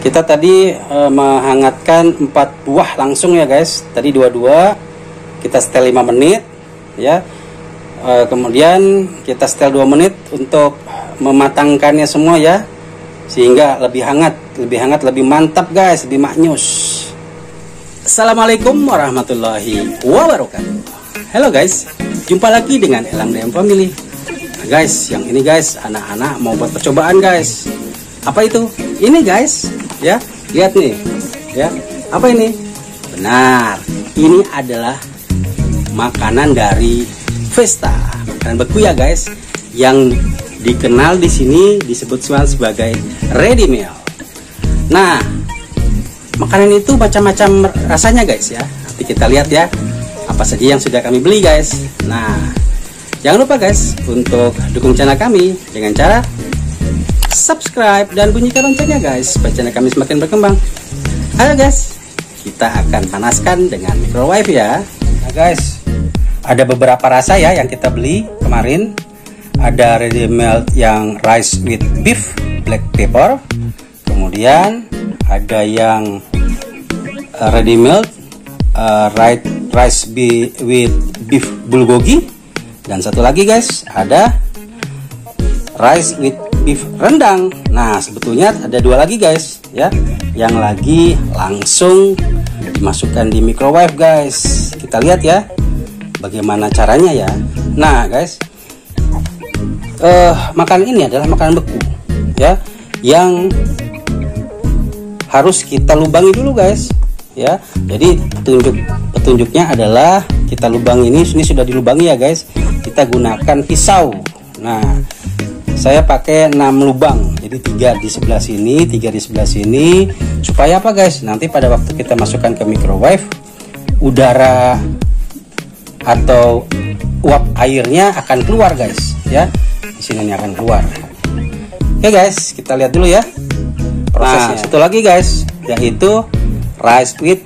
Kita tadi menghangatkan 4 buah langsung ya guys. Tadi dua-dua kita setel 5 menit ya. Kemudian kita setel 2 menit untuk mematangkannya semua ya, sehingga lebih hangat, lebih mantap guys, lebih maknyus. Assalamualaikum warahmatullahi wabarakatuh. Halo guys, jumpa lagi dengan Elang DM Family. Nah, guys, yang ini guys, anak-anak mau buat percobaan guys. Apa itu? Ini guys, ya, lihat nih, ya. Apa ini? Benar, ini adalah makanan dari Vesta, makanan beku ya guys, yang dikenal di sini disebut sebagai ready meal. Nah, makanan itu macam-macam rasanya guys ya. Nanti kita lihat ya, apa saja yang sudah kami beli guys. Nah, jangan lupa guys untuk dukung channel kami dengan cara subscribe dan bunyikan loncengnya guys, supaya channel kami semakin berkembang. Ayo guys, kita akan panaskan dengan microwave ya. Nah guys, ada beberapa rasa ya yang kita beli kemarin. Ada ready melt yang rice with beef black pepper, kemudian ada yang ready melt rice with beef bulgogi, dan satu lagi guys ada rice with beef rendang. Nah, sebetulnya ada 2 lagi guys ya, yang lagi langsung dimasukkan di microwave guys. Kita lihat ya bagaimana caranya ya. Nah guys, makanan ini adalah makanan beku ya, yang harus kita lubangi dulu guys ya. Jadi petunjuknya adalah kita lubang ini sudah dilubangi ya guys. Kita gunakan pisau. Nah, saya pakai 6 lubang, jadi 3 di sebelah sini, 3 di sebelah sini. Supaya apa guys? Nanti pada waktu kita masukkan ke microwave, udara atau uap airnya akan keluar guys ya. Di sini ini akan keluar. Oke guys, kita lihat dulu ya prosesnya. Nah, satu lagi guys, yaitu rice with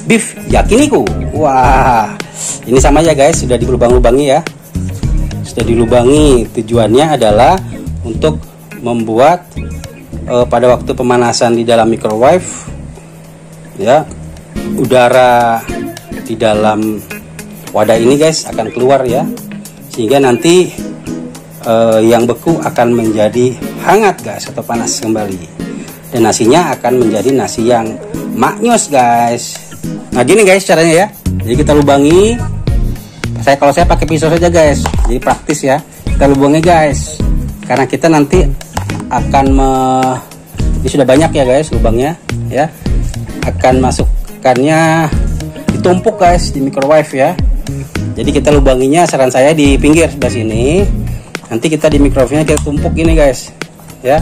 beef yakiniku. Wah, ini sama ya guys, sudah dilubang-lubangi ya. Sudah dilubangi. Tujuannya adalah untuk membuat pada waktu pemanasan di dalam microwave ya, udara di dalam wadah ini guys akan keluar ya, sehingga nanti yang beku akan menjadi hangat guys, atau panas kembali, dan nasinya akan menjadi nasi yang maknyus guys. Nah gini guys caranya ya, jadi kita lubangi. Kalau saya pakai pisau saja guys, jadi praktis ya. Kita lubangi guys, karena kita nanti akan ini sudah banyak ya guys lubangnya ya, akan masukkannya ditumpuk guys di microwave ya. Jadi kita lubanginya, saran saya di pinggir sebelah sini. Nanti kita di microwave-nya kita tumpuk ini guys ya.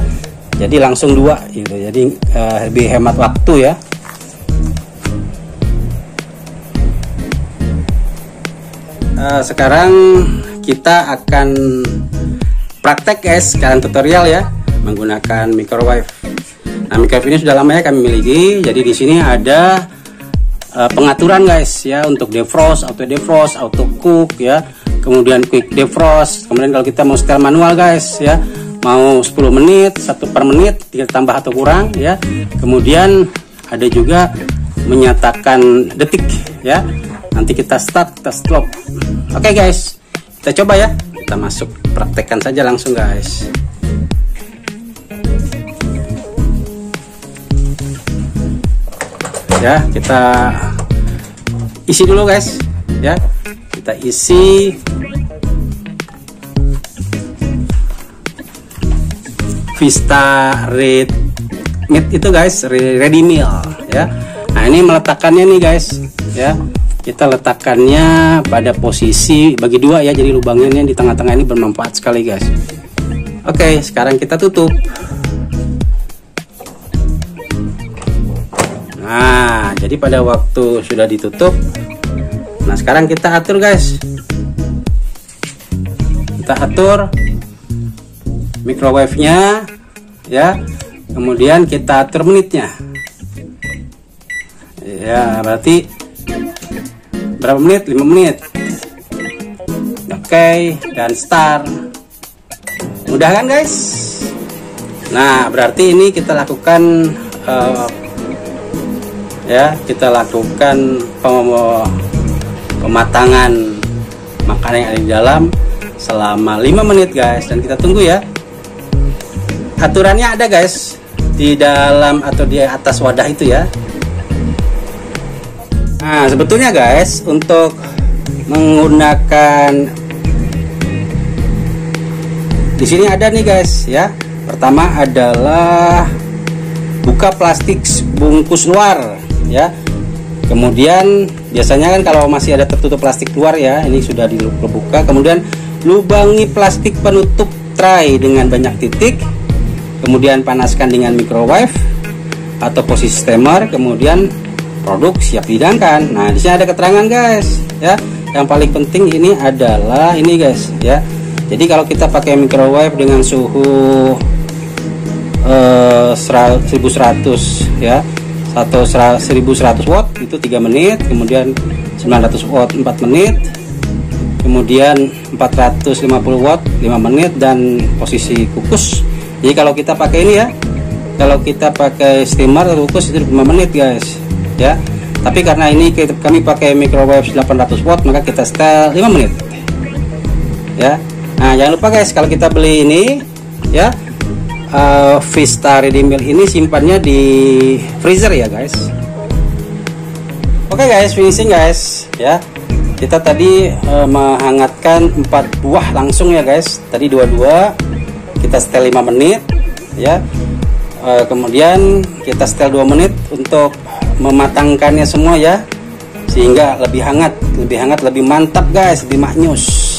Jadi langsung 2 gitu. Jadi lebih hemat waktu ya. Sekarang kita akan praktek guys, sekarang tutorial ya, menggunakan microwave. Nah, microwave ini sudah lama ya kami miliki. Jadi di sini ada pengaturan guys ya, untuk defrost, auto cook ya, kemudian quick defrost. Kemudian kalau kita mau setel manual guys ya, mau 10 menit, 1 per menit, kita tambah atau kurang ya. Kemudian ada juga menyatakan detik ya. Nanti kita start, kita stop. Oke guys, kita coba ya. Kita masuk, praktekkan saja langsung guys. Ya, kita isi dulu guys ya. Kita isi Vesta Red Meat itu guys, ready meal ya. Nah, ini meletakkannya nih guys ya. Kita letakkannya pada posisi bagi 2 ya, jadi lubangnya di tengah-tengah ini bermanfaat sekali guys. Oke, sekarang kita tutup. Nah, jadi pada waktu sudah ditutup, nah sekarang kita atur guys. Kita atur microwave-nya ya. Kemudian kita atur menitnya. Ya, berarti berapa menit? 5 menit. Oke, dan start. Mudah kan guys? Nah, berarti ini kita lakukan kita lakukan pematangan makanan yang ada di dalam selama 5 menit guys, dan kita tunggu ya. Aturannya ada guys di dalam atau di atas wadah itu ya. Nah, sebetulnya guys, untuk menggunakan di sini ada nih guys ya. Pertama adalah buka plastik bungkus luar ya. Kemudian biasanya kan kalau masih ada tertutup plastik luar ya, ini sudah dibuka. Kemudian lubangi plastik penutup tray dengan banyak titik. Kemudian panaskan dengan microwave atau posisi steamer. Kemudian produk siap dihidangkan. Nah, di sini ada keterangan guys ya. Yang paling penting ini adalah ini guys ya. Jadi kalau kita pakai microwave dengan suhu 1100 ya, atau 1100 watt itu 3 menit, kemudian 900 watt 4 menit, kemudian 450 watt 5 menit, dan posisi kukus. Jadi kalau kita pakai ini ya, kalau kita pakai steamer atau kukus itu 5 menit guys ya. Tapi karena ini kami pakai microwave 800 watt, maka kita setel 5 menit ya. Nah, jangan lupa guys, kalau kita beli ini ya, Vista Ready Meal ini simpannya di freezer ya guys. Oke guys, finishing guys ya. Kita tadi menghangatkan 4 buah langsung ya guys. Tadi 2 kita setel 5 menit ya. Kemudian kita setel 2 menit untuk mematangkannya semua ya, sehingga lebih hangat, lebih mantap guys, lebih maknyus.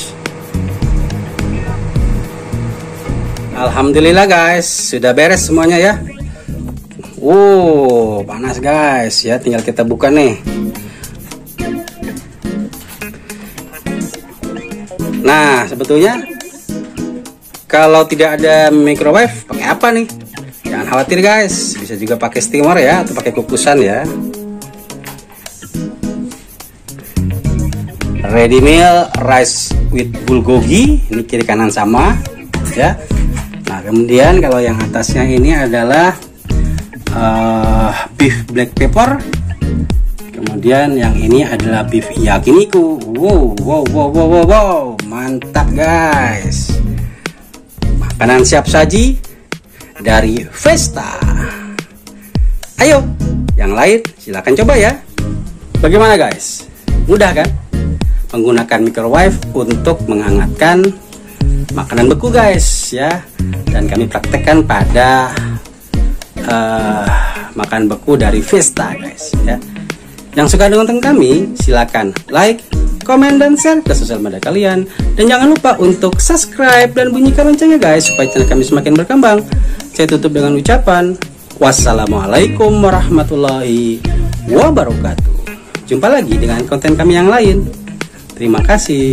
Alhamdulillah guys, sudah beres semuanya ya. Panas guys ya, tinggal kita buka nih. Nah, sebetulnya kalau tidak ada microwave, pakai apa nih? Jangan khawatir guys, bisa juga pakai steamer ya, atau pakai kukusan ya. Ready meal rice with bulgogi, ini kiri kanan sama ya. Nah, kemudian kalau yang atasnya ini adalah beef black pepper. Kemudian yang ini adalah beef yakiniku. Wow, mantap guys. Makanan siap saji dari Vesta. Ayo, yang lain silahkan coba ya. Bagaimana guys? Mudah kan? Menggunakan microwave untuk menghangatkan makanan beku guys ya. Dan kami praktekkan pada makan beku dari Vesta guys ya. Yang suka dengan konten kami, silakan like, komen, dan share ke sosial media kalian. Dan jangan lupa untuk subscribe dan bunyikan loncengnya guys, supaya channel kami semakin berkembang. Saya tutup dengan ucapan wassalamualaikum warahmatullahi wabarakatuh. Jumpa lagi dengan konten kami yang lain. Terima kasih.